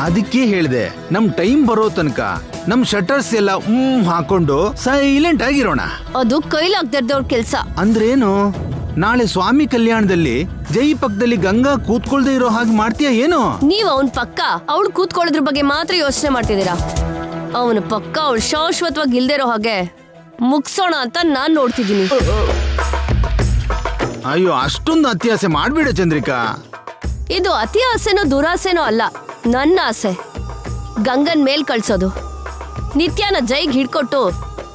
ಅದಕ್ಕೆ ಹೇಳ್ದೆ ನಮ್ ಟೈಮ್ ಬರೋ ತನಕ ನಮ್ ಶಟರ್ಸ್ ಎಲ್ಲ ಹಾಕೊಂಡು ಸೈಲೆಂಟ್ ಆಗಿರೋಣ. ಅದು ಕೈಲಾಗ್ದಿರ್ದವ್ರ ಕೆಲ್ಸ. ಅಂದ್ರೇನು? ನಾಳೆ ಸ್ವಾಮಿ ಕಲ್ಯಾಣದಲ್ಲಿ ಜೈ ಪಕ್ಕದಲ್ಲಿ ಗಂಗಾ ಕೂತ್ಕೊಳ್ದೆ ಇರೋ ಹಾಗೆ ಮಾಡ್ತೀಯ ಏನು? ನೀವ್ ಅವನ್ ಪಕ್ಕ ಅವಳು ಕೂತ್ಕೊಳ್ಳೋದ್ರ ಬಗ್ಗೆ ಮಾತ್ರ ಯೋಚನೆ ಮಾಡ್ತಿದ್ದೀರಾ. ಅವನ ಪಕ್ಕ ಅವಳು ಶಾಶ್ವತವಾಗಿ ಇಲ್ದೇ ಇರೋ ಹಾಗೆ ಮುಗ್ಸೋಣ ಅಂತ ನಾನ್ ನೋಡ್ತಿದ್ದೀನಿ. ಅಯ್ಯೋ, ಅಷ್ಟೊಂದು ಅತ್ಯಾಸೆ ಮಾಡ್ಬೇಡ ಚಂದ್ರಿಕಾ. ಇದು ಅತಿ ಆಸೆನೋ ದುರಾಸೆನೋ ಅಲ್ಲ, ನನ್ನ ಆಸೆ. ಗಂಗನ್ ಮೇಲ್ ಕಳ್ಸೋದು, ನಿತ್ಯನ ಜೈಗ್ ಹಿಡ್ಕೊಟ್ಟು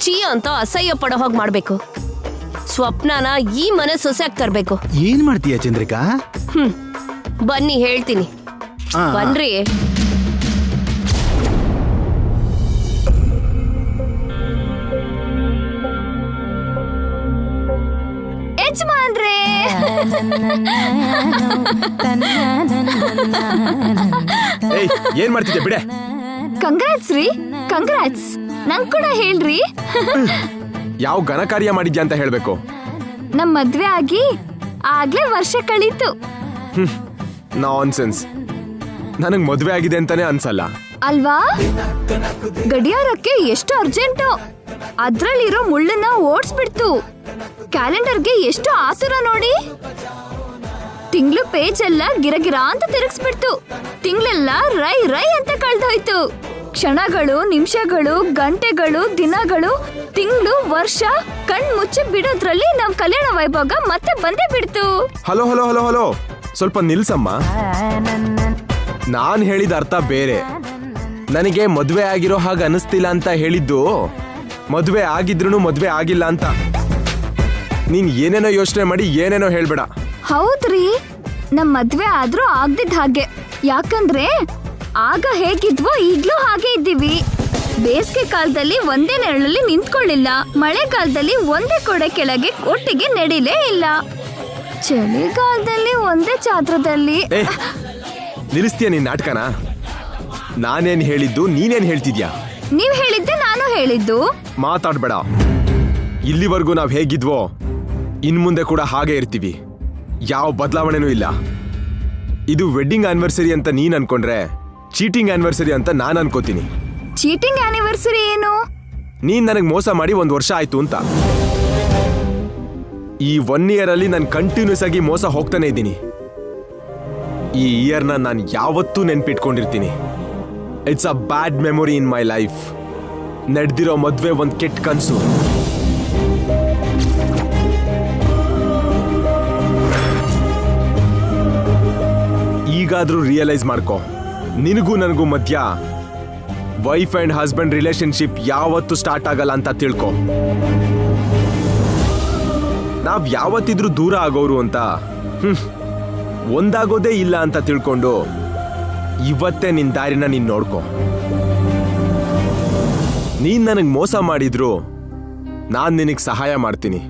ಚೀ ಅಂತ ಅಸಹ್ಯ ಪಡೋ ಹಾಗೆ ಮಾಡ್ಬೇಕು. ಸ್ವಪ್ನನ ಈ ಮನೆ ಸೊಸೆಯಾಗಿ ತರ್ಬೇಕು. ಏನ್ ಮಾಡ್ತೀಯ ಚಂದ್ರಿಕಾ? ಬನ್ನಿ ಹೇಳ್ತೀನಿ. ಬನ್ರಿ. ಯಜಮಾನ್ರೇ, ಏನ್ ಮಾಡ್ತಿದ್ದೆ ಬಿಡೆ. ಕಂಗ್ರಾಟ್ಸ್ ರೀ, ಕಂಗ್ರಾಟ್ಸ್. ನಂಗ್ ಕೂಡ ಹೇಳ್ರಿ. ಯಾವ ಘನ ಕಾರ್ಯ ಮಾಡಿದ್ಯಾ ಅಂತ ಹೇಳ್ಬೇಕು. ನಮ್ ಮದ್ವೆ ಆಗಿ ಆಗ್ಲೇ ವರ್ಷ ಕಳೀತು. ನಾನ್ಸೆನ್ಸ್. ನನಗ್ ಮದ್ವೆ ಆಗಿದೆ ಅಂತಾನೆ ಅನ್ಸಲ್ಲ ಅಲ್ವಾ? ಗಡಿಯಾರಕ್ಕೆ ಎಷ್ಟು ಅರ್ಜೆಂಟು. ಅದ್ರಲ್ಲಿರೋ ಮುಳ್ಳನ್ನ ಓಡಿಸ್ಬಿಡ್ತು. ಕ್ಯಾಲೆಂಡರ್ಗೆ ಎಷ್ಟು ಆತುರ ನೋಡಿ. ತಿಂಗ್ಳು ಪೇಜ್ ಎಲ್ಲ ಗಿರಗಿರ ಅಂತ ತಿರುಗಿಸ್ಬಿಡ್ತು. ತಿಂಗಳೆಲ್ಲ ರೈ ರೈ ಅಂತ ಕಳ್ದೋಯ್ತು. ಕ್ಷಣಗಳು, ನಿಮಿಷಗಳು, ಗಂಟೆಗಳು, ದಿನಗಳು, ತಿಂಗಳು, ವರ್ಷ ಕಣ್ ಮುಚ್ಚಿ ಬಿಡೋದ್ರಲ್ಲಿ ನಮ್ ಕಲ್ಯಾಣ ವೈಭೋಗ ಮತ್ತೆ ಬಂದೇ ಬಿಡ್ತು. ಹಲೋ ಹಲೋ ಹಲೋ ಹಲೋ, ಸ್ವಲ್ಪ ನಿಲ್ಸಮ್ಮ. ನಾನ್ ಹೇಳಿದ ಅರ್ಥ ಬೇರೆ. ನನಗೆ ಮದ್ವೆ ಆಗಿರೋ ಹಾಗೆ ಅನಿಸ್ತಿಲ್ಲ ಅಂತ ಹೇಳಿದ್ದು ಮದ್ವೆ ಆಗಿದ್ರು ಮದ್ವೆ ಆಗಿಲ್ಲ ಅಂತ. ನೀನ್ ಏನೇನೋ ಯೋಚನೆ ಮಾಡಿ ಏನೇನೋ ಹೇಳ್ಬೇಡ. ಹೌದ್ರಿ, ನಮ್ ಮದ್ವೆ ಆದ್ರೂ ಆಗ್ದಿದ್ ಹಾಗೆ. ಯಾಕಂದ್ರೆ ಆಗ ಹೇಗಿದ್ವೋ ಈಗ್ಲೂ ಹಾಗೆ ಇದ್ದೀವಿ. ಬೇಸಿಗೆ ಕಾಲದಲ್ಲಿ ಒಂದೇ ನೆರಳಲ್ಲಿ ನಿಂತ್ಕೊಳ್ಳಿಲ್ಲ. ಮಳೆಗಾಲದಲ್ಲಿ ಒಂದೇ ಕೊಡೆ ಕೆಳಗೆ ಒಟ್ಟಿಗೆ ನಡಿಲೇ ಇಲ್ಲ. ಚಳಿಗಾಲದಲ್ಲಿ ಒಂದೇ ಛಾತ್ರದಲ್ಲಿ. ನಿಲ್ಲಿಸ್ತೀಯ ನಿನ್ ನಾಟಕನ? ನಾನೇನ್ ಹೇಳಿದ್ದು ನೀನೇನ್ ಹೇಳ್ತಿದ್ಯಾ? ನೀವ್ ಹೇಳಿದ್ದೆ ನಾನು ಹೇಳಿದ್ದು. ಮಾತಾಡ್ಬೇಡ. ಇಲ್ಲಿವರೆಗೂ ನಾವ್ ಹೇಗಿದ್ವೋ ಇನ್ ಮುಂದೆ ಕೂಡ ಹಾಗೆ ಇರ್ತೀವಿ. ಯಾವ ಬದಲಾವಣೆನೂ ಇಲ್ಲ. ಇದು ವೆಡ್ಡಿಂಗ್ ಆನಿವರ್ಸರಿ ಅಂತ ನೀನ್ ಅನ್ಕೊಂಡ್ರೆ ಚೀಟಿಂಗ್ ಆನಿವರ್ಸರಿ ಅಂತ ನಾನ್ ಅನ್ಕೋತೀನಿ. ಚೀಟಿಂಗ್ ಆನಿವರ್ಸರಿ ಏನು? ನೀನ್ ನನಗ್ ಮೋಸ ಮಾಡಿ 1 ವರ್ಷ ಆಯ್ತು ಅಂತ. ಈ 1 ಇಯರ್ ಅಲ್ಲಿ ನಾನು ಕಂಟಿನ್ಯೂಸ್ ಆಗಿ ಮೋಸ ಹೋಗ್ತಾನೆ ಇದ್ದೀನಿ. ಈ ಇಯರ್ನ ನಾನು ಯಾವತ್ತೂ ನೆನ್ಪಿಟ್ಕೊಂಡಿರ್ತೀನಿ. It's a bad memory in my life. ನಡೆದಿರೋ ಮದ್ವೆ ಒಂದ್ ಕೆಟ್ಟ ಕನ್ಸು. ಈಗಾದ್ರೂ ರಿಯಲೈಸ್ ಮಾಡ್ಕೋ, ನಿನಗೂ ನನಗೂ ಮಧ್ಯ ವೈಫ್ ಅಂಡ್ ಹಸ್ಬೆಂಡ್ ರಿಲೇಶನ್ಶಿಪ್ ಯಾವತ್ತೂ ಸ್ಟಾರ್ಟ್ ಆಗಲ್ಲ ಅಂತ ತಿಳ್ಕೊ. ನಾವ್ ಯಾವತ್ತಿದ್ರೂ ದೂರ ಆಗೋರು ಅಂತ ಒಂದಾಗೋದೇ ಇಲ್ಲ ಅಂತ ತಿಳ್ಕೊಂಡು ಇವತ್ತೇ ನಿನ್ ದಾರಿನ ನೀನ್ ನೋಡ್ಕೊ. ನೀನ್ ನನಗ್ ಮೋಸ ಮಾಡಿದ್ರು ನಾನ್ ನಿನಗ್ ಸಹಾಯ ಮಾಡ್ತೀನಿ.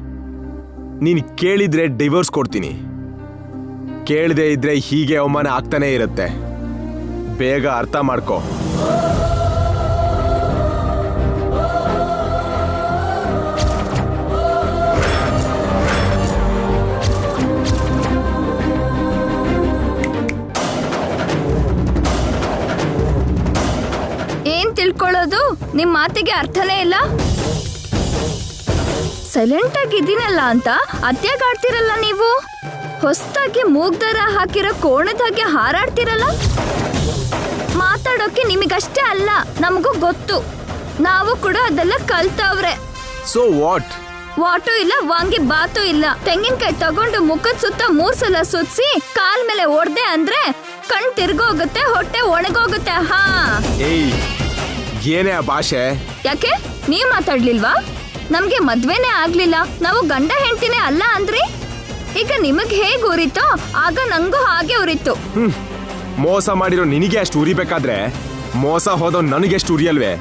ನೀನ್ ಕೇಳಿದ್ರೆ ಡಿವೋರ್ಸ್ ಕೊಡ್ತೀನಿ. ಕೇಳದೆ ಇದ್ರೆ ಹೀಗೆ ಅವಮಾನ ಆಗ್ತಾನೆ ಇರುತ್ತೆ. ಬೇಗ ಅರ್ಥ ಮಾಡ್ಕೋ. ಏನ್ ತಿಳ್ಕೊಳ್ಳೋದು? ನಿಮ್ ಮಾತಿಗೆ ಅರ್ಥನೇ ಇಲ್ಲ. ಸೈಲೆಂಟ್ ಆಗಿದ್ದೀನಲ್ಲ ಅಂತ ಅತ್ಯಾಗಾಡ್ತಿರಲ್ಲ ನೀವು. ಹೊಸದಾಗಿ ಮೂಗ್ದಾರ ಹಾಕಿರೋ ಕೋಣದಾಗೆ ಹಾರಾಡ್ತಿರಲ್ಲ. ಮಾತಾಡೋಕೆ ನಿಮಗಷ್ಟೇ ಅಲ್ಲ, ನಮಗೂ ಗೊತ್ತು. ನಾವು ಕೂಡ ಅದೆಲ್ಲ ಕಲ್ತವ್ರೆ. So what? ವಾಟು ಇಲ್ಲ, ವಾಂಗಿ ಬಾತು ಇಲ್ಲ. ತೆಂಗಿನಕಾಯಿ ತಗೊಂಡು ಮುಖದ ಸುತ್ತ 3 ಸಲ ಸುತ್ಸಿ ಕಾಲ್ ಮೇಲೆ ಒಡ್ದೆ ಅಂದ್ರೆ ಕಣ್ ತಿರ್ಗೋಗುತ್ತೆ, ಹೊಟ್ಟೆ ಒಣಗೋಗುತ್ತೆ. ಹಾ, ಏನೇ ಆ ಭಾಷೆ? ಯಾಕೆ ನೀವ್ ಮಾತಾಡ್ಲಿಲ್ವಾ? ನಮ್ಗೆ ಮದ್ವೆನೇ ಆಗ್ಲಿಲ್ಲ, ನಾವು ಗಂಡ ಹೆಂಡ್ತಿನೇ ಅಲ್ಲ ಅಂದ್ರಿ. ಈಗ ನಿಮಗ್ ಹೇಗ್ ಉರಿತೋ ಆಗ ನಂಗೂ ಹಾಗೆ ಉರಿತು. ಮೋಸ ಮಾಡಿರೋ ನಿನಗೆ ಅಷ್ಟು ಉರಿಬೇಕಾದ್ರೆ ಮೋಸ ಹೋದೋ ನನಗೆ ಎಷ್ಟು ಉರಿಯಲ್ವೇ?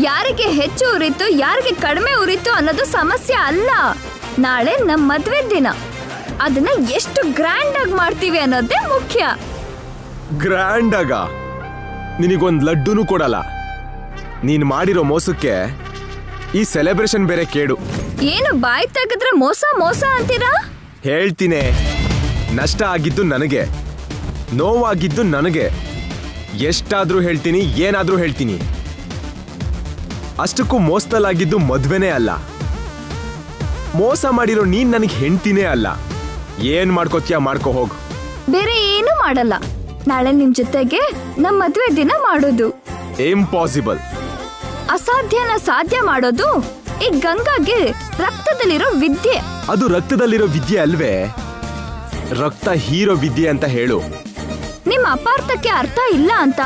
ಯಾರಿಗೆ ಹೆಚ್ಚು ಉರಿತು ಯಾರಿಗೆ ಕಡಿಮೆ ಉರಿತು ಅನ್ನೋದು ಸಮಸ್ಯೆ ಅಲ್ಲ. ನಾಳೆ ನಮ್ ಮದ್ವೆ ದಿನ. ಅದನ್ನ ಎಷ್ಟು ಗ್ರ್ಯಾಂಡ್ ಆಗಿ ಮಾಡ್ತೀವಿ ಅನ್ನೋದೇ ಮುಖ್ಯ. ಗ್ರ್ಯಾಂಡ್ ಆಗ ನಿನಗೊಂದ್ ಲಡ್ಡುನೂ ಕೊಡಲ್ಲ. ನೀನ್ ಮಾಡಿರೋ ಮೋಸಕ್ಕೆ ಈ ಸೆಲೆಬ್ರೇಷನ್ ಬೇರೆ ಕೇಡು. ಏನು ಬಾಯಿ ತೆಗೆದ್ರೆ ಮೋಸ ಮೋಸ ಅಂತೀರಾ? ಹೇಳ್ತೀನಿ, ನಷ್ಟ ಆಗಿದ್ದು ನನಗೆ, ನೋವಾಗಿದ್ದು ನನಗೆ. ಎಷ್ಟಾದ್ರೂ ಹೇಳ್ತೀನಿ, ಏನಾದ್ರೂ ಹೇಳ್ತೀನಿ. ಅಷ್ಟಕ್ಕೂ ಮೋಸದಲ್ಲಾಗಿದ್ದು ಮದ್ವೆನೇ ಅಲ್ಲ. ಮೋಸ ಮಾಡಿರೋ ನೀನ್ ನನಗೆ ಹೆಂಡ್ತಿನೇ ಅಲ್ಲ. ಏನ್ ಮಾಡ್ಕೋತೀಯ ಮಾಡ್ಕೋ ಹೋಗು. ಬೇರೆ ಏನು ಮಾಡಲ್ಲ. ನಾಳೆ ನಿಮ್ ಜೊತೆಗೆ ನಮ್ ಮದ್ವೆ ದಿನ ಮಾಡೋದು. ಇಂಪಾಸಿಬಲ್. ಅಸಾಧ್ಯನ ಸಾಧ್ಯ ಮಾಡೋದು ಈ ಗಂಗಾಗೆ ರಕ್ತದಲ್ಲಿರೋ ವಿದ್ಯೆ. ಅದು ರಕ್ತದಲ್ಲಿರೋ ವಿದ್ಯೆ ಅಲ್ವೇ, ರಕ್ತ ಹೀರೋ ವಿದ್ಯೆ ಅಂತ ಹೇಳು. ನಿಮ್ ಅಪಾರ್ಥಕ್ಕೆ ಅರ್ಥ ಇಲ್ಲ ಅಂತ,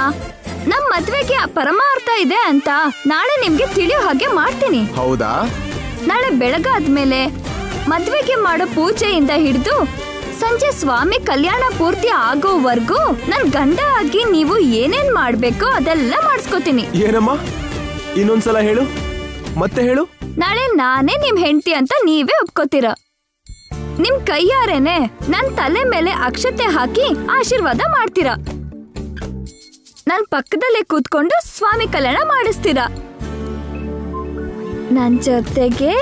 ನಮ್ ಮದ್ವೆಗೆ ಪರಮಾರ್ಥ ಇದೆ ಅಂತ ನಾಳೆ ನಿಮ್ಗೆ ತಿಳಿಯೋ ಹಾಗೆ ಮಾಡ್ತೀನಿ. ಹೌದಾ? ನಾಳೆ ಬೆಳಗಾದ್ಮೇಲೆ ಮದ್ವೆಗೆ ಮಾಡೋ ಪೂಜೆಯಿಂದ ಹಿಡಿದು ಸಂಜೆ ಸ್ವಾಮಿ ಕಲ್ಯಾಣ ಪೂರ್ತಿ ಆಗೋವರೆಗೂ ನನ್ ಗಂಡ ಆಗಿ ನೀವು ಏನೇನ್ ಮಾಡ್ಬೇಕೋ ಅದೆಲ್ಲ ಮಾಡಿಸ್ಕೋತೀನಿ. ಏನಮ್ಮ, ಇನ್ನೊಂದ್ಸಲ ಹೇಳು, ಮತ್ತೆ ಹೇಳು. ನಾಳೆ ನಾನೇ ನಿಮ್ ಹೆಂಡತಿ ಅಂತ ನೀವೇ ಒಪ್ಕೋತೀರ. ನಿಮ್ ಕೈಯಾರೇನೆ ನನ್ ತಲೆ ಮೇಲೆ ಅಕ್ಷತೆ ಹಾಕಿ ಆಶೀರ್ವಾದ ಮಾಡ್ತೀರಾ. ನನ್ ಪಕ್ಕದಲ್ಲೇ ಕೂತ್ಕೊಂಡು ಸ್ವಾಮಿ ಕಲ್ಯಾಣ ಮಾಡಿಸ್ತೀರಾ. ನನ್ ಜೊತೆಗೆ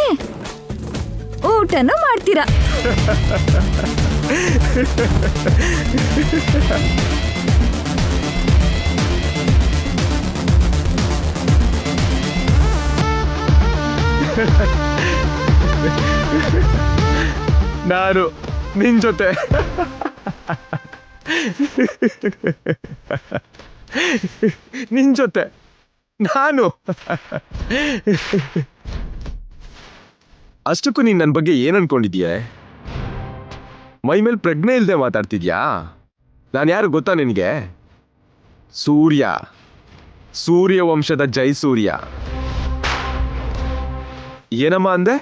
ಊಟನೂ ಮಾಡ್ತೀರಾ. ನಾನು ನಿನ್ ಜೊತೆ ನಿನ್ ಜೊತೆ ನಾನು ಅಷ್ಟಕ್ಕೂ ನೀನ್ ನನ್ನ ಬಗ್ಗೆ ಏನ್ ಅನ್ಕೊಂಡಿದ್ಯೆ? ಮೈ ಮೇಲೆ ಪ್ರಜ್ಞೆ ಇಲ್ದೆ ಮಾತಾಡ್ತಿದ್ಯಾ? ನಾನು ಯಾರು ಗೊತ್ತಾ ನಿನಗೆ? ಸೂರ್ಯ, ಸೂರ್ಯ ವಂಶದ ಜೈ ಸೂರ್ಯ. ಏನಮ್ಮ ಅಂದೆ?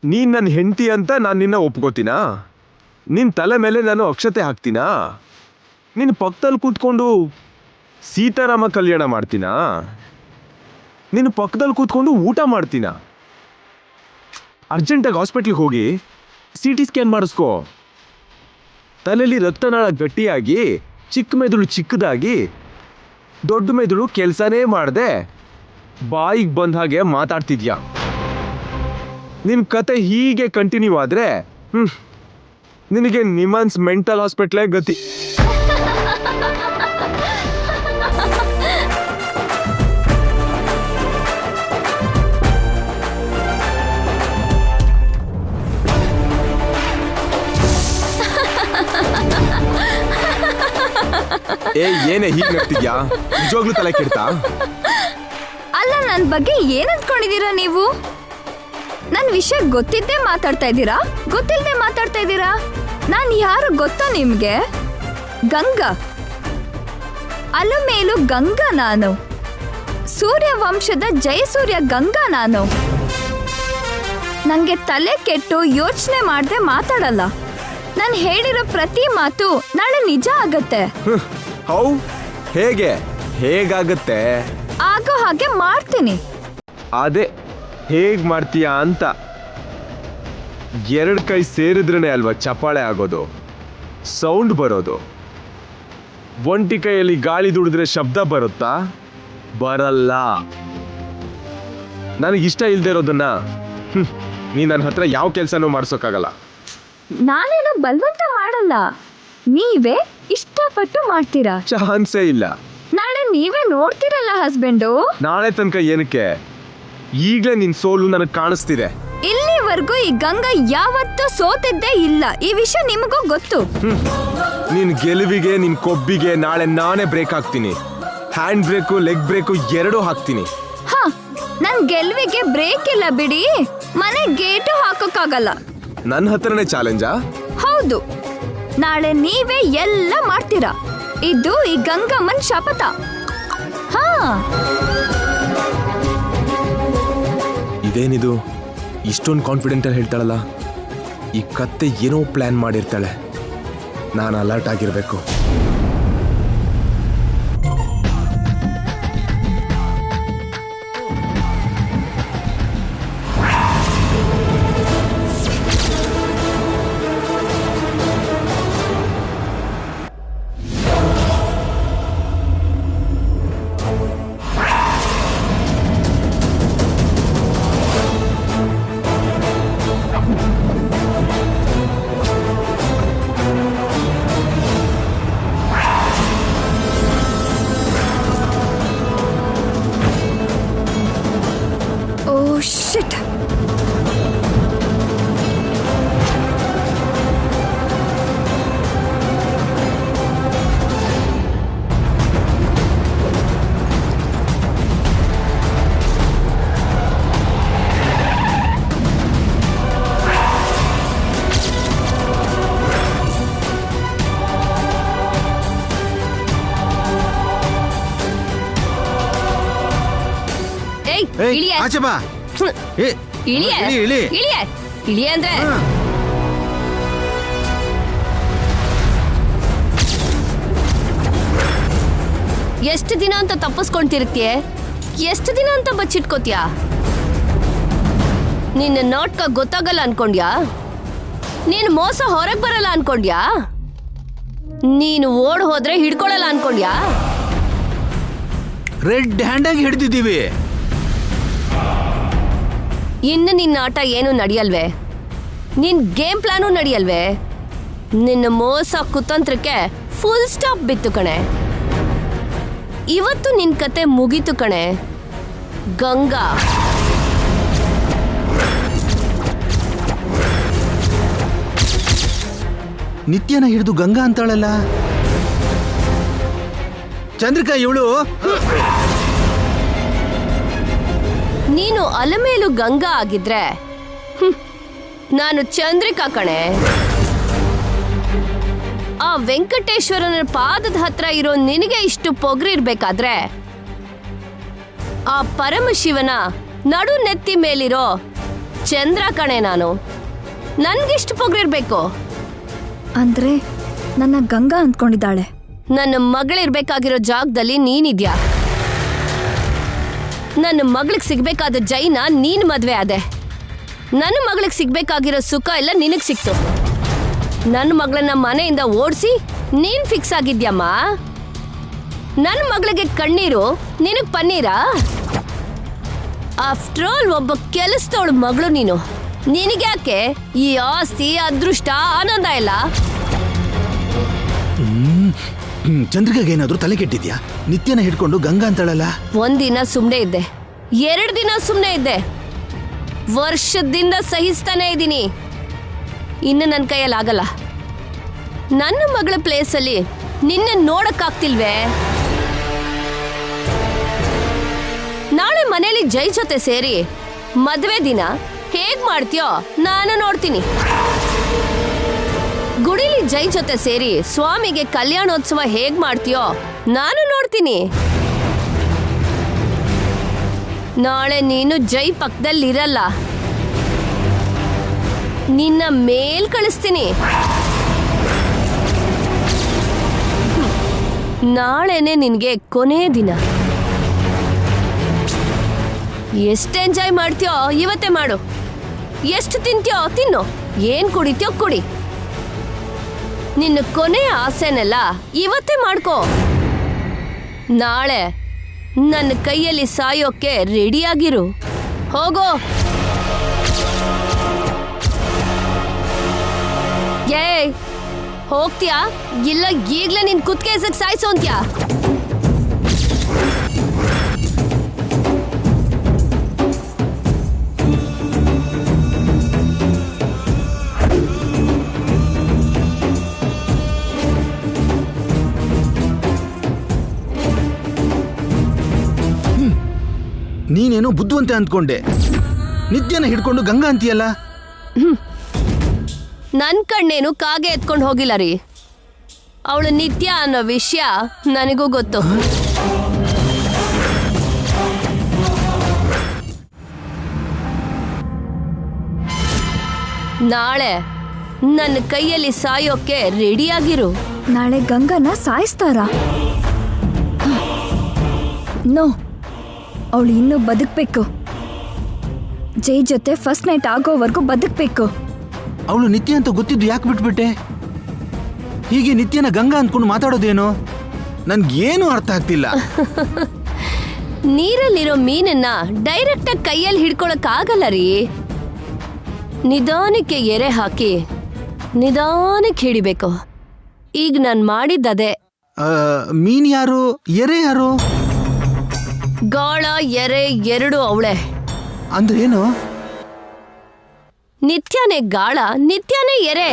ನೀನ್ ನನ್ನ ಹೆಂಡತಿ ಅಂತ ನಾನು ನಿನ್ನ ಒಪ್ಕೋತೀನಾ? ನಿನ್ನ ತಲೆ ಮೇಲೆ ನಾನು ಅಕ್ಷತೆ ಹಾಕ್ತೀನಾ? ನಿನ್ನ ಪಕ್ಕದಲ್ಲಿ ಕೂತ್ಕೊಂಡು ಸೀತಾರಾಮ ಕಲ್ಯಾಣ ಮಾಡ್ತೀನಾ? ನಿನ್ನ ಪಕ್ಕದಲ್ಲಿ ಕೂತ್ಕೊಂಡು ಊಟ ಮಾಡ್ತೀನಾ? ಅರ್ಜೆಂಟಾಗಿ ಹಾಸ್ಪಿಟ್ಲಿಗೆ ಹೋಗಿ CT ಸ್ಕ್ಯಾನ್ ಮಾಡಿಸ್ಕೋ. ತಲೆಯಲ್ಲಿ ರಕ್ತನಾಳ ಗಟ್ಟಿಯಾಗಿ, ಚಿಕ್ಕ ಮೆದುಳು ಚಿಕ್ಕದಾಗಿ, ದೊಡ್ಡ ಮೆದುಳು ಕೆಲಸನೇ ಮಾಡದೆ ಬಾಯಿಗೆ ಬಂದ ಹಾಗೆ ಮಾತಾಡ್ತಿದ್ಯಾ. ನಿನ್ನ ಕತೆ ಹೀಗೆ ಕಂಟಿನ್ಯೂ ಆದರೆ ನಿನಗೆ ನಿಮಾನ್ಸ್ ಮೆಂಟಲ್ ಹಾಸ್ಪಿಟ್ಲೇ ಗತಿ. ಏನೇ ಹೀಗೆ ನಗ್ತಿದ್ಯಾ? ನಿಜವಾಗ್ಲೂ ತಲೆ ಕೆಡ್ತಾ? ಅಲ್ಲ, ನನ್ ಬಗ್ಗೆ ಏನ್ ಅಂದ್ಕೊಂಡಿದೀರಾ ನೀವು? ನನ್ ವಿಷಯ ಗೊತ್ತಿದ್ದೇ ಮಾತಾಡ್ತಾ ಇದ್ದೀರಾ, ಗೊತ್ತಿಲ್ಲದೆ ಮಾತಾಡ್ತಾ ಇದ್ದೀರಾ? ನಾನ್ ಯಾರು ಗೊತ್ತಾ ನಿಮ್ಗೆ? ಗಂಗಾ, ಅಲಮೇಲು ಗಂಗಾ ನಾನು. ಸೂರ್ಯ ವಂಶದ ಜಯಸೂರ್ಯ ಗಂಗಾ ನಾನು. ನಂಗೆ ತಲೆ ಕೆಟ್ಟು ಯೋಚನೆ ಮಾಡದೆ ಮಾತಾಡಲ್ಲ. ನಾನು ಹೇಳಿರೋ ಪ್ರತಿ ಮಾತು ನಾಳೆ ನಿಜ ಆಗತ್ತೆ. ಹೌ? ಹೇಗೆ? ಹೇಗಾಗತ್ತೆ? ಆಗೋ ಹಾಗೆ ಮಾಡ್ತೀನಿ. ಅದೇ ಹೇಗ್ ಮಾಡ್ತೀಯಾ ಅಂತ. ಎರಡು ಕೈ ಸೇರಿದ್ರೇನೆ ಅಲ್ವಾ ಚಪ್ಪಾಳೆ ಆಗೋದು, ಸೌಂಡ್ ಬರೋದು. ಒಂಟಿ ಕೈಯಲ್ಲಿ ಗಾಳಿ ದುಡಿದ್ರೆ ಶಬ್ದ ಬರುತ್ತಾ? ಬರಲ್ಲ. ನನಗಿಷ್ಟ ಇಲ್ದೇ ಇರೋದನ್ನ ನೀ ನನ್ನ ಹತ್ರ ಯಾವ ಕೆಲಸನೂ ಮಾಡ್ಸೋಕ್ಕಾಗಲ್ಲ. ನಾನೇನು ಬಲವಂತ ಮಾಡಲ್ಲ, ನೀವೇ ಇಷ್ಟಪಟ್ಟು ಮಾಡ್ತೀರಾ. ಚಾನ್ಸೇ ಇಲ್ಲ. ನಾಳೆ ನೀವೇ ನೋಡ್ತೀರಲ್ಲ ಹಸ್ಬೆಂಡು. ನಾಳೆ ತನಕ ಏನಕ್ಕೆ? ಈಗಲೇ ನಿನ್ ಸೋಲು ನನಗೆ ಕಾಣಿಸ್ತಿದೆ. ಇಲ್ಲಿವರೆಗೂ ಈ ಗಂಗಾ ಯಾವತ್ತೂ ಸೋತಿದ್ದೇ ಇಲ್ಲ. ಈ ವಿಷಯ ನಿಮಗೂ ಗೊತ್ತು. ನಿನ್ ಗೆಲುವಿಗೆ, ನಿನ್ ಕೊಬ್ಬಿಗೆ ನಾಳೆ ನಾನೇ ಬ್ರೇಕ್ ಹಾಕ್ತೀನಿ. ಹ್ಯಾಂಡ್ ಬ್ರೇಕು, ಲೆಗ್ ಬ್ರೇಕು ಎರಡೂ ಹಾಕ್ತೀನಿ. ಹ, ನನ್ ಗೆಲುವಿಗೆ ಬ್ರೇಕ್ ಇಲ್ಲ ಬಿಡಿ, ಮನೆ ಗೇಟು ಹಾಕೋಕ್ಕಾಗಲ್ಲ. ನನ್ನ ಹತ್ರನೇ ಚಾಲೆಂಜಾ? ಹೌದು, ನಾಳೆ ನೀವೇ ಎಲ್ಲ ಮಾಡ್ತೀರಾ. ಇದು ಈ ಗಂಗಮ್ಮನ್ ಶಪಥ. ಹಾ, ಇದೇನಿದು ಇಷ್ಟೊಂದು ಕಾನ್ಫಿಡೆಂಟ್ ಅಲ್ಲಿ ಹೇಳ್ತಾಳಲ್ಲ? ಈ ಕತ್ತೆ ಏನೋ ಪ್ಲಾನ್ ಮಾಡಿರ್ತಾಳೆ. ನಾನು ಅಲರ್ಟ್ ಆಗಿರ್ಬೇಕು. ಏಯ್, ಇಳಿಯ ಆಚೆ ಬಾ. ಏ, ಇಳಿಯ ಇಳಿ, ಇಳಿ. ಇಳಿಯ ಇಳಿಯ ಅಂದ್ರೆ ಹಾ. ಎಷ್ಟು ದಿನ ಅಂತ ತಪ್ಪಿಸ್ಕೊಂತಿರ್ತೀಯ? ಎಷ್ಟು ದಿನ ಅಂತ ಬಚ್ಚಿಟ್ಕೋತೀಯ? ನಿನ್ನ ನಾಟಕ ಗೊತ್ತಾಗಲ್ಲ ಅನ್ಕೊಂಡ್ಯಾ? ನೀನು ಮೋಸ ಹೊರಗೆ ಬರಲ್ಲ ಅನ್ಕೊಂಡ್ಯಾ? ನೀನು ಓಡ್ ಹೋದ್ರೆ ಹಿಡ್ಕೊಳಲ್ಲ ಅನ್ಕೊಂಡ್ಯಾ? ರೆಡ್ ಹ್ಯಾಂಡ್ ಆಗಿ ಹಿಡ್ದಿದ್ದೀವಿ. ಇನ್ನು ನಿನ್ನ ಆಟ ಏನು ನಡೆಯಲ್ವೇ? ನಿನ್ ಗೇಮ್ ಪ್ಲಾನು ನಡೆಯಲ್ವೇ? ನಿನ್ನ ಮೋಸ ಕುತಂತ್ರಕ್ಕೆ ಫುಲ್ ಸ್ಟಾಪ್ ಬಿತ್ತು ಕಣೆ. ಇವತ್ತು ನಿನ್ ಕತೆ ಮುಗೀತು ಕಣೆ ಗಂಗಾ. ನಿತ್ಯನ ಹಿಡಿದು ಗಂಗಾ ಅಂತಾಳಲ್ಲ. ಚಂದ್ರಿಕಾ ಇವಳು. ನೀನು ಅಲಮೇಲು ಗಂಗಾ ಆಗಿದ್ರೆ ನಾನು ಚಂದ್ರಿಕಾ ಕಣೆ. ಆ ವೆಂಕಟೇಶ್ವರನ ಪಾದದ ಹತ್ರ ಇರೋ ನಿನಗೆ ಇಷ್ಟು ಪೊಗರಿರ್ಬೇಕಾದ್ರೆ ಆ ಪರಮಶಿವನ ನಡು ನೆತ್ತಿ ಮೇಲಿರೋ ಚಂದ್ರ ಕಣೆ ನಾನು. ನನ್ಗಿಷ್ಟು ಪೊಗರಿರ್ಬೇಕು ಅಂದ್ರೆ ನನ್ನ ಗಂಗಾ ಅಂದ್ಕೊಂಡಿದ್ದಾಳೆ. ನನ್ನ ಮಗಳಿರ್ಬೇಕಾಗಿರೋ ಜಾಗದಲ್ಲಿ ನೀನಿದ್ಯಾ. ನನ್ನ ಮಗಳಿಗೆ ಸಿಗ್ಬೇಕಾದ ಜೈನ ನೀನ್ ಮದ್ವೆ ಆದೆ. ನನ್ನ ಮಗಳಿಗೆ ಸಿಗ್ಬೇಕಾಗಿರೋ ಸುಖ ಎಲ್ಲ ನಿನಗ್ ಸಿಕ್ತು. ನನ್ನ ಮಗಳನ್ನ ಮನೆಯಿಂದ ಓಡಿಸಿ ನೀನ್ ಫಿಕ್ಸ್ ಆಗಿದ್ಯಮ್ಮ. ನನ್ನ ಮಗಳಿಗೆ ಕಣ್ಣೀರು ನಿನಗ್ ಪನ್ನೀರಾ? ಆಫ್ಟರ್ ಆಲ್ ಒಬ್ಬ ಕೆಲಸದವಳು ಮಗಳು ನೀನು. ನಿನಗ್ಯಾಕೆ ಈ ಆಸ್ತಿ ಅದೃಷ್ಟ ಆನಂದ ಇಲ್ಲ? ಚಂದ್ರಿಕಾಗೆ ಏನಾದ್ರು ತಲೆ ಕೆಟ್ಟಿದ್ಯಾ? ನಿತ್ಯನ ಹಿಡ್ಕೊಂಡು ಗಂಗಾ ಅಂತಾಳಲ್ಲ. ಒಂದಿನ ಸುಮ್ಮನೆ ಇದ್ದೆ, 2 ದಿನ ಸುಮ್ಮನೆ ಇದ್ದೆ, ವರ್ಷದಿಂದ ಸಹಿಸ್ತಾನೆ ಇದ್ದೀನಿ. ಇನ್ನು ನನ್ನ ಕೈಯಲ್ಲಿ ಆಗಲ್ಲ. ನನ್ನ ಮಗಳ ಪ್ಲೇಸಲ್ಲಿ ನಿನ್ನ ನೋಡಕ್ಕಾಗ್ತಿಲ್ವೇ? ನಾಳೆ ಮನೇಲಿ ಜೈ ಜೊತೆ ಸೇರಿ ಮದುವೆ ದಿನ ಹೇಗ್ ಮಾಡ್ತೀಯೋ ನಾನು ನೋಡ್ತೀನಿ. ಗುಡಿಲಿ ಜೈ ಜೊತೆ ಸೇರಿ ಸ್ವಾಮಿಗೆ ಕಲ್ಯಾಣೋತ್ಸವ ಹೇಗ್ ಮಾಡ್ತೀಯೋ ನಾನು ನೋಡ್ತೀನಿ. ನಾಳೆ ನೀನು ಜೈ ಪಕ್ಕದಲ್ಲಿರಲ್ಲ, ನಿನ್ನ ಮೇಲ್ ಕಳಿಸ್ತೀನಿ. ನಾಳೆನೆ ನಿನ್ಗೆ ಕೊನೆ ದಿನ. ಎಷ್ಟು ಎಂಜಾಯ್ ಮಾಡ್ತೀಯೋ ಇವತ್ತೇ ಮಾಡು. ಎಷ್ಟು ತಿಂತೀಯೋ ತಿನ್ನು, ಏನ್ ಕುಡಿತೀಯೋ ಕುಡಿ. ನಿನ್ನ ಕೊನೆಯ ಆಸೆನೆಲ್ಲ ಇವತ್ತೇ ಮಾಡ್ಕೋ. ನಾಳೆ ನನ್ನ ಕೈಯಲ್ಲಿ ಸಾಯೋಕೆ ರೆಡಿಯಾಗಿರು. ಹೋಗೋ. ಏಯ್, ಹೋಗ್ತೀಯಾ ಇಲ್ಲ ಈಗ್ಲೇ ನಿನ್ ಕುತ್ಕೇಸಕ್ ಸಾಯ್ಸೋ ಅಂತ್ಯಾ? ನೀನೇನೋ ಬುದ್ಧಿವಂತೆ ಅಂದ್ಕೊಂಡೆ. ನಿತ್ಯನ ಹಿಡ್ಕೊಂಡು ಗಂಗಾ ಅಂತೀಯಲ್ಲ. ನನ್ ಕಣ್ಣೇನು ಕಾಗೆ ಎತ್ಕೊಂಡು ಹೋಗಿಲ್ಲ ರೀ. ಅವಳು ನಿತ್ಯ ಅನ್ನೋ ವಿಷಯ ನನಗೂ ಗೊತ್ತು. ನಾಳೆ ನನ್ನ ಕೈಯಲ್ಲಿ ಸಾಯೋಕೆ ರೆಡಿಯಾಗಿರು. ನಾಳೆ ಗಂಗನ ಸಾಯಿಸ್ತಾರಾ? ನೋ, ಅವಳು ಇನ್ನೂ ಬದುಕ್ಬೇಕು. ಜೈ ಜೊತೆ ಫಸ್ಟ್ ನೈಟ್ ಆಗೋವರೆಗೂ ಬದುಕ್ಬೇಕು. ಅವಳು ನಿತ್ಯ ಅಂತ ಗೊತ್ತಿದ್ದು ಯಾಕೆ ಬಿಟ್ಬಿಟ್ಟೆ? ಹೀಗೆ ನಿತ್ಯನ ಗಂಗಾ ಅಂದ್ಕೊಂಡು ಮಾತಾಡೋದೇನು? ನನ್ಗೇನು ಅರ್ಥ ಆಗ್ತಿಲ್ಲ. ನೀರಲ್ಲಿರೋ ಮೀನನ್ನ ಡೈರೆಕ್ಟಾಗಿ ಕೈಯಲ್ಲಿ ಹಿಡ್ಕೊಳಕ್ ಆಗಲ್ಲ ರೀ. ನಿಧಾನಕ್ಕೆ ಎರೆ ಹಾಕಿ ನಿಧಾನಕ್ಕೆ ಹಿಡಿಬೇಕು. ಈಗ ನಾನು ಮಾಡಿದ್ದದೆ. ಮೀನ್ ಯಾರು, ಎರೆ ಯಾರು? ಗಾಳ ಎರೆ ಎರಡು ಅವಳೆ. ಅಂದ್ರೆ ಏನು? ನಿತ್ಯನೇ ಗಾಳ, ನಿತ್ಯನೇ ಎರೆ.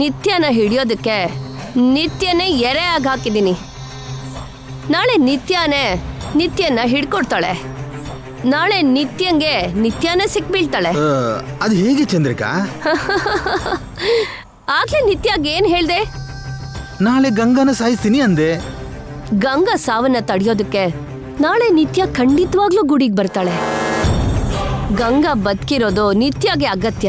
ನಿತ್ಯನ ಹಿಡಿಯೋದಕ್ಕೆ ನಿತ್ಯನೇ ಎರೆ ಆಗಿ ಹಾಕಿದ್ದೀನಿ. ನಾಳೆ ನಿತ್ಯನ ಹಿಡ್ಕೊಡ್ತಾಳೆ. ನಾಳೆ ನಿತ್ಯಂಗೆ ನಿತ್ಯನೇ ಸಿಕ್ಬೀಳ್ತಾಳೆ. ಅದು ಹೇಗೆ ಚಂದ್ರಿಕಾ? ಆಗ್ಲೇ ನಿತ್ಯಾಗ ಏನ್ ಹೇಳ್ದೆ? ನಾಳೆ ಗಂಗಾನ ಸಾಯಿಸ್ತೀನಿ ಅಂದೆ. ಗಂಗಾ ಸಾವನ್ನ ತಡೆಯೋದಕ್ಕೆ ನಾಳೆ ನಿತ್ಯ ಖಂಡಿತವಾಗ್ಲೂ ಗುಡಿಗೆ ಬರ್ತಾಳೆ. ಗಂಗಾ ಬದುಕಿರೋದು ನಿತ್ಯಗೆ ಅಗತ್ಯ.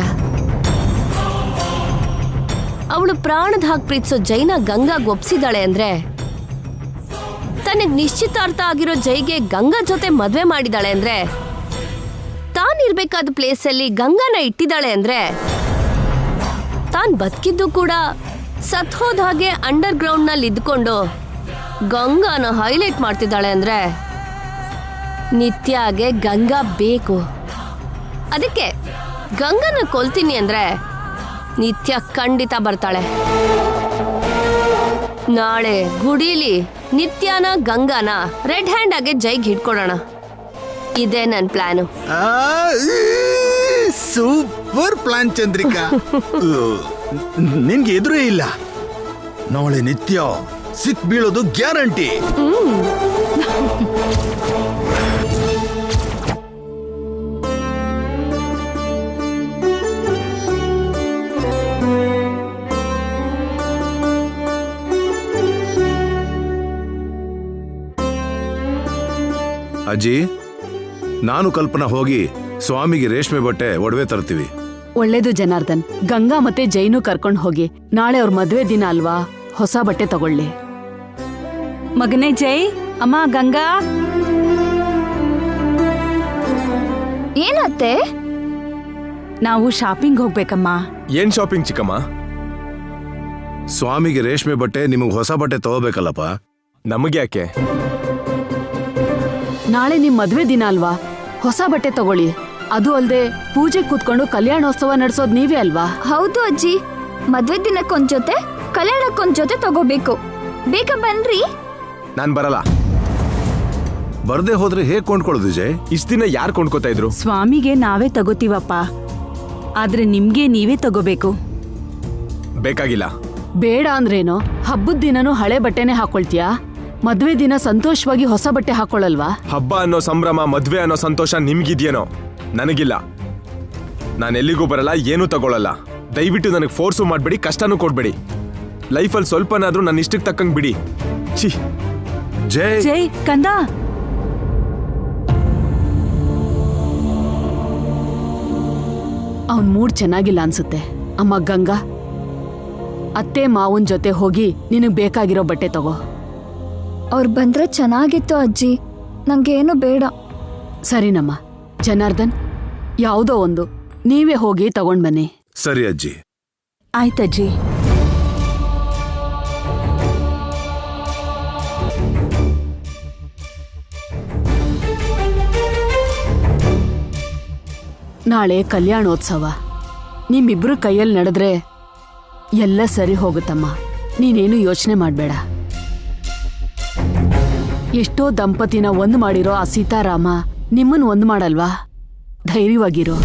ಅವಳು ಪ್ರಾಣದ ಹಾಕಿ ಪ್ರೀತಿಸೋ ಜೈನ ಗಂಗಾಗ್ ಒಪ್ಸಿದಾಳೆ ಅಂದ್ರೆ, ತನಗ್ ನಿಶ್ಚಿತಾರ್ಥ ಆಗಿರೋ ಜೈಗೆ ಗಂಗಾ ಜೊತೆ ಮದ್ವೆ ಮಾಡಿದಾಳೆ ಅಂದ್ರೆ, ತಾನಿರ್ಬೇಕಾದ ಪ್ಲೇಸಲ್ಲಿ ಗಂಗಾನ ಇಟ್ಟಿದ್ದಾಳೆ ಅಂದ್ರೆ, ತಾನ್ ಬದುಕಿದ್ದು ಕೂಡ ಸತ್ ಹೋದ ಹಾಗೆ ಅಂಡರ್ ಗ್ರೌಂಡ್ ನಲ್ಲಿ ಇದ್ಕೊಂಡು ಗಂಗಾನ ಹೈಲೈಟ್ ಮಾಡ್ತಿದ್ದಾಳೆ ಅಂದ್ರೆ, ನಿತ್ಯಗೆ ಗಂಗಾ ಬೇಕು. ಅದಕ್ಕೆ ಗಂಗನ ಕೊಲ್ತೀನಿ ಅಂದ್ರೆ ನಿತ್ಯ ಖಂಡಿತ ಬರ್ತಾಳೆ. ನಾಳೆ ಗುಡೀಲಿ ನಿತ್ಯನ ಗಂಗಾನ ರೆಡ್ ಹ್ಯಾಂಡ್ ಆಗಿ ಜೈಗೆ ಹಿಡ್ಕೊಡೋಣ. ಇದೇ ನನ್ನ ಪ್ಲಾನು. Super plan Chandrika. ನಿನ್ಗೆ ಎದುರೇ ಇಲ್ಲ. ನಾಳೆ ನಿತ್ಯ ಸಿಕ್ ಬೀಳೋದು ಗ್ಯಾರಂಟಿ. ಅಜ್ಜಿ, ನಾನು ಕಲ್ಪನಾ ಹೋಗಿ ಸ್ವಾಮಿಗೆ ರೇಷ್ಮೆ ಬಟ್ಟೆ ಒಡವೆ ತರ್ತೀವಿ. ಒಳ್ಳೇದು ಜನಾರ್ದನ್. ಗಂಗಾ ಮತ್ತೆ ಜೈನು ಕರ್ಕೊಂಡು ಹೋಗಿ. ನಾಳೆ ಅವ್ರ ಮದ್ವೆ ದಿನ ಅಲ್ವಾ, ಹೊಸ ಬಟ್ಟೆ ತಗೊಳ್ಳಿ. ಮಗನೇ ಜೈ, ಅಮ್ಮ ಗಂಗಾ. ಏನತ್ತೆ? ನಾವು ಶಾಪಿಂಗ್ ಹೋಗ್ಬೇಕಮ್ಮ. ಏನ್ ಶಾಪಿಂಗ್ ಚಿಕ್ಕಮ್ಮ? ಸ್ವಾಮಿಗೆ ರೇಷ್ಮೆ ಬಟ್ಟೆ, ನಿಮಗೆ ಹೊಸ ಬಟ್ಟೆ ತಗೋಬೇಕಲ್ಲಪ್ಪ. ನಮಗೆ ಯಾಕೆ? ನಾಳೆ ನಿಮ್ ಮದ್ವೆ ದಿನ ಅಲ್ವಾ, ಹೊಸ ಬಟ್ಟೆ ತಗೊಳ್ಳಿ. ಅದು ಅಲ್ದೆ ಪೂಜೆ ಕೂತ್ಕೊಂಡು ಕಲ್ಯಾಣೋತ್ಸವ ನಡೆಸೋದ್ ನೀವೇ ಅಲ್ವಾ? ಹೌದು ಅಜ್ಜಿ, ಮದ್ವೆ ದಿನಕ್ಕೊಂದ್ ಜೊತೆ ಕಲ್ಯಾಣಕ್ಕೊಂದ್ ಜೊತೆ ತಗೋಬೇಕು. ಬೇಗ ಬನ್ರಿ. ನಾನ್ ಬರಲ್ಲ. ಬರ್ದೇ ಹೋದ್ರೆ ಹೇಗ್ ಕೊಂಡ್ಕೊಳ್ಳೋದು ಜೈ? ಇಷ್ಟ ದಿನ ಯಾರು ಕೊಂಡ್ಕೋತಾ ಇದ್ರು? ಸ್ವಾಮಿಗೆ ನಾವೇ ತಗೋತೀವಪ್ಪ, ಆದ್ರೆ ನಿಮ್ಗೆ ನೀವೇ ತಗೋಬೇಕು. ಬೇಕಾಗಿಲ್ಲ. ಬೇಡ ಅಂದ್ರೇನೋ? ಹಬ್ಬದ ದಿನನೂ ಹಳೆ ಬಟ್ಟೆನೆ ಹಾಕೊಳ್ತೀಯಾ? ಮದ್ವೆ ದಿನ ಸಂತೋಷವಾಗಿ ಹೊಸ ಬಟ್ಟೆ ಹಾಕೊಳ್ಳಲ್ವಾ? ಹಬ್ಬ ಅನ್ನೋ ಸಂಭ್ರಮ, ಮದ್ವೆ ಅನ್ನೋ ಸಂತೋಷ ನಿಮ್ಗಿದ್ಯೇನೋ, ನನಗಿಲ್ಲ. ನಾನು ಎಲ್ಲಿಗೂ ಬರಲ್ಲ, ಏನೂ ತಗೊಳ್ಳಲ್ಲ. ದಯವಿಟ್ಟು ನನಗೆ ಫೋರ್ಸು ಮಾಡಬೇಡಿ, ಕಷ್ಟನೂ ಕೊಡ್ಬೇಡಿ. ಲೈಫಲ್ಲಿ ಸ್ವಲ್ಪನಾದ್ರೂ ನನ್ನ ಇಷ್ಟಕ್ಕೆ ತಕ್ಕಂಗೆ ಬಿಡಿ. ಛೀ. ಜೈ ಜೈ ಕಂದ. ಅವನ್ ಮೂಡ್ ಚೆನ್ನಾಗಿಲ್ಲ ಅನ್ಸುತ್ತೆ. ಅಮ್ಮ ಗಂಗಾ, ಅತ್ತೆ ಮಾವನ್ ಜೊತೆ ಹೋಗಿ ನಿನಗ್ ಬೇಕಾಗಿರೋ ಬಟ್ಟೆ ತಗೋ. ಅವ್ರು ಬಂದ್ರೆ ಚೆನ್ನಾಗಿತ್ತು ಅಜ್ಜಿ, ನಂಗೇನು ಬೇಡ. ಸರಿನಮ್ಮ. ಜನಾರ್ದನ್, ಯಾವುದೋ ಒಂದು ನೀವೇ ಹೋಗಿ ತಗೊಂಡ್ ಬನ್ನಿ. ಸರಿ ಅಜ್ಜಿ. ಆಯ್ತಜ್ಜಿ. ನಾಳೆ ಕಲ್ಯಾಣೋತ್ಸವ. ನಿಮ್ಮಿಬ್ರು ಕೈಯಲ್ಲಿ ನಡೆದ್ರೆ ಎಲ್ಲ ಸರಿ ಹೋಗುತ್ತಮ್ಮ. ನೀನೇನು ಯೋಚನೆ ಮಾಡ್ಬೇಡ. ಎಷ್ಟೋ ದಂಪತಿನ ಒಂದು ಮಾಡಿರೋ ಆ ಸೀತಾರಾಮ ನಿಮ್ಮನ್ ಒಂದು ಮಾಡಲ್ವಾ? ಧೈರ್ಯವಾಗಿರೋ.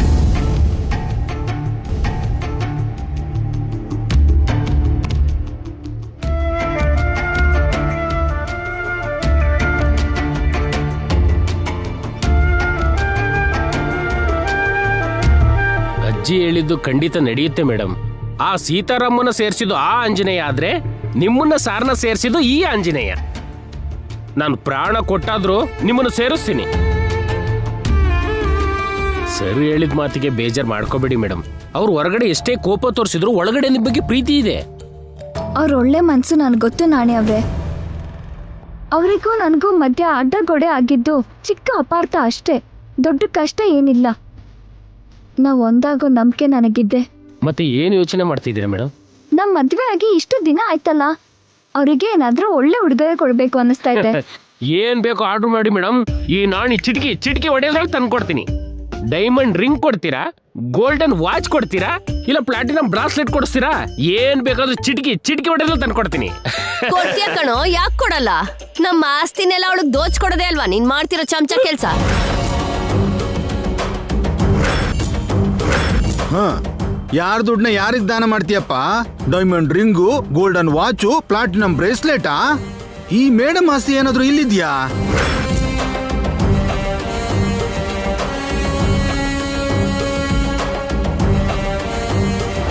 ಅಜ್ಜಿ ಹೇಳಿದ್ದು ಖಂಡಿತ ನಡೆಯುತ್ತೆ ಮೇಡಮ್. ಆ ಸೀತಾರಾಮನ ಸೇರಿಸಿದ್ದು ಆ ಆಂಜನೇಯ ಆದ್ರೆ ನಿಮ್ಮನ್ನ ಸಾರನ ಸೇರಿಸಿದ್ದು ಈ ಆಂಜನೇಯ. ನಾನು ಪ್ರಾಣ ಕೊಟ್ಟಾದ್ರೂ ನಿಮ್ಮನ್ನು ಸೇರಿಸ್ತೀನಿ. ಸರಿ ಹೇಳಿದ ಮಾತಿಗೆ ಬೇಜಾರು ಮಾಡ್ಕೋಬೇಡಿ ಮೇಡಮ್. ಅವ್ರು ಹೊರಗಡೆ ಎಷ್ಟೇ ಕೋಪ ತೋರಿಸಿದ್ರು ಒಳಗಡೆ ನಿಮ್ಮ ಬಗ್ಗೆ ಪ್ರೀತಿ ಇದೆ. ಅವ್ರ ಒಳ್ಳೆ ಮನ್ಸು ನನ್ಗೆ ಗೊತ್ತು ನಾಣಿ ಅವ್ರೆ. ಅವರಿಗೂ ನನಗೂ ಮಧ್ಯ ಅಡ್ಡಗೋಡೆ ಆಗಿದ್ದು ಚಿಕ್ಕ ಅಪಾರ್ಥ ಅಷ್ಟೇ, ದೊಡ್ಡ ಕಷ್ಟ ಏನಿಲ್ಲ. ನಾವು ಒಂದಾಗೋ ನಂಬಿಕೆ ನನಗಿದ್ದೆ. ಮತ್ತೆ ಏನು ಯೋಚನೆ ಮಾಡ್ತಿದ್ದೀರಾ ಮೇಡಮ್? ನಮ್ಮ ಮದ್ವೆ ಆಗಿ ಇಷ್ಟು ದಿನ ಆಯ್ತಲ್ಲ, ಅವರಿಗೆ ಏನಾದ್ರೂ ಒಳ್ಳೆ ಉಡುಗೊರೆ ಕೊಡ್ಬೇಕು ಅನ್ನಿಸ್ತಾ ಇದೆ. ಏನ್ ಬೇಕೋ ಆರ್ಡರ್ ಮಾಡಿ ಮೇಡಮ್. ಈ ನಾಣಿ ಚಿಟಿಕೆ ಹೊಡೆಯೋದ್ರಲ್ಲಿ ತಂದು ಕೊಡ್ತೀನಿ. ಡೈಮಂಡ್ ರಿಂಗ್ ಕೊಡ್ತೀರಾ, ಗೋಲ್ಡನ್ ವಾಚ್ ಕೊಡ್ತೀರಾ, ಇಲ್ಲ ಪ್ಲಾಟಿನಂ ಬ್ರಾಸ್ಲೆಟ್ ಕೊಡಿಸ್ತೀರಾ? ಏನ್ ಬೇಕಾದ್ರೂ ಚಿಟಿಕೆ ಹೊಡೆಯೋದ್ರಲ್ಲಿ ತಂದು ಕೊಡ್ತೀನಿ. ಕೊಡ್ತೀಯ ಕಣೋ, ಯಾಕೆ ಕೊಡಲ್ಲ? ನಮ್ಮ ಆಸ್ತಿನೆಲ್ಲ ಅವಳಿಗೆ ದೋಚ್ಕೊಡೋದೇ ಅಲ್ವಾ ನೀನ್ ಮಾಡ್ತಿರೋ ಚಮಚ ಕೆಲ್ಸ. ಯಾರ ದುಡ್ಡನ್ನ ಯಾರಿಗ್ ದಾನ ಮಾಡ್ತೀಯಪ್ಪ? Diamond ring, golden watch, platinum ಬ್ರೇಸ್ಲೆಟಾ? ಈ ಮೇಡಮ್ ಆಸ್ತಿ ಏನಾದ್ರೂ ಇಲ್ಲಿದ್ಯಾ?